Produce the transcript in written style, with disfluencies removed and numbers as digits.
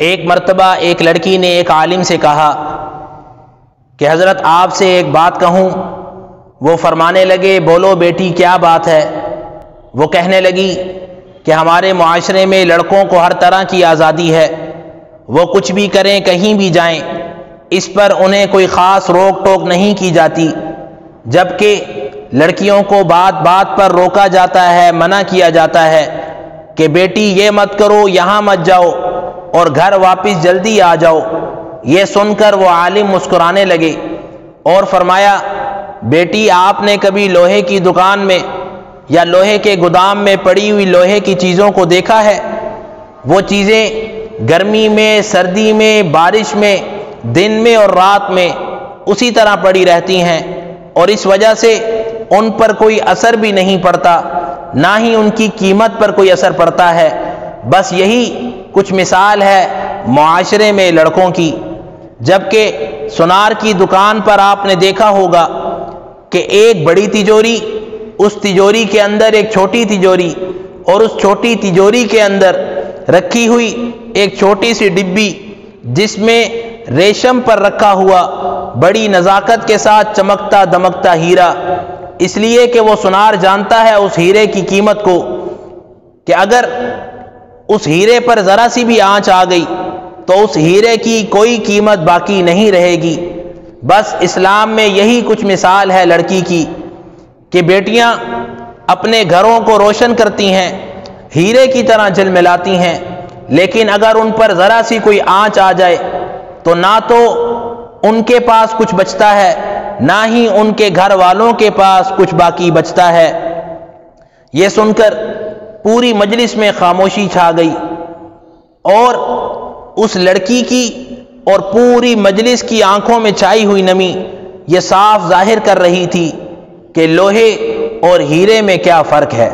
ایک مرتبہ ایک لڑکی نے ایک عالم سے کہا کہ حضرت آپ سے ایک بات کہوں۔ وہ فرمانے لگے بولو بیٹی کیا بات ہے؟ وہ کہنے لگی کہ ہمارے معاشرے میں لڑکوں کو ہر طرح کی آزادی ہے، وہ کچھ بھی کریں کہیں بھی جائیں، اس پر انہیں کوئی خاص روک ٹوک نہیں کی جاتی، جبکہ لڑکیوں کو بات بات پر روکا جاتا ہے، منع کیا جاتا ہے کہ بیٹی یہ مت کرو، یہاں مت جاؤ اور گھر واپس جلدی آ جاؤ۔ یہ سن کر وہ عالم مسکرانے لگے اور فرمایا بیٹی آپ نے کبھی لوہے کی دکان میں یا لوہے کے گودام میں پڑی ہوئی لوہے کی چیزوں کو دیکھا ہے؟ وہ چیزیں گرمی میں، سردی میں، بارش میں، دن میں اور رات میں اسی طرح پڑی رہتی ہیں، اور اس وجہ سے ان پر کوئی اثر بھی نہیں پڑتا، نہ ہی ان کی قیمت پر کوئی اثر پڑتا ہے۔ بس یہی کچھ مثال ہے معاشرے میں لڑکوں کی۔ جبکہ سونار کی دکان پر آپ نے دیکھا ہوگا کہ ایک بڑی تجوری، اس تجوری کے اندر ایک چھوٹی تجوری، اور اس چھوٹی تجوری کے اندر رکھی ہوئی ایک چھوٹی سی ڈبی جس میں ریشم پر رکھا ہوا بڑی نزاکت کے ساتھ چمکتا دمکتا ہیرا، اس لیے کہ وہ سونار جانتا ہے اس ہیرے کی قیمت کو، کہ اگر اس ہیرے پر ذرا سی بھی آنچ آ گئی تو اس ہیرے کی کوئی قیمت باقی نہیں رہے گی۔ بس اسلام میں یہی کچھ مثال ہے لڑکی کی کہ بیٹیاں اپنے گھروں کو روشن کرتی ہیں، ہیرے کی طرح جھلملاتی ہیں، لیکن اگر ان پر ذرا سی کوئی آنچ آ جائے تو نہ تو ان کے پاس کچھ بچتا ہے، نہ ہی ان کے گھر والوں کے پاس کچھ باقی بچتا ہے۔ یہ سن کر پوری مجلس میں خاموشی چھا گئی، اور اس لڑکی کی اور پوری مجلس کی آنکھوں میں چھائی ہوئی نمی یہ صاف ظاہر کر رہی تھی کہ لوہے اور ہیرے میں کیا فرق ہے۔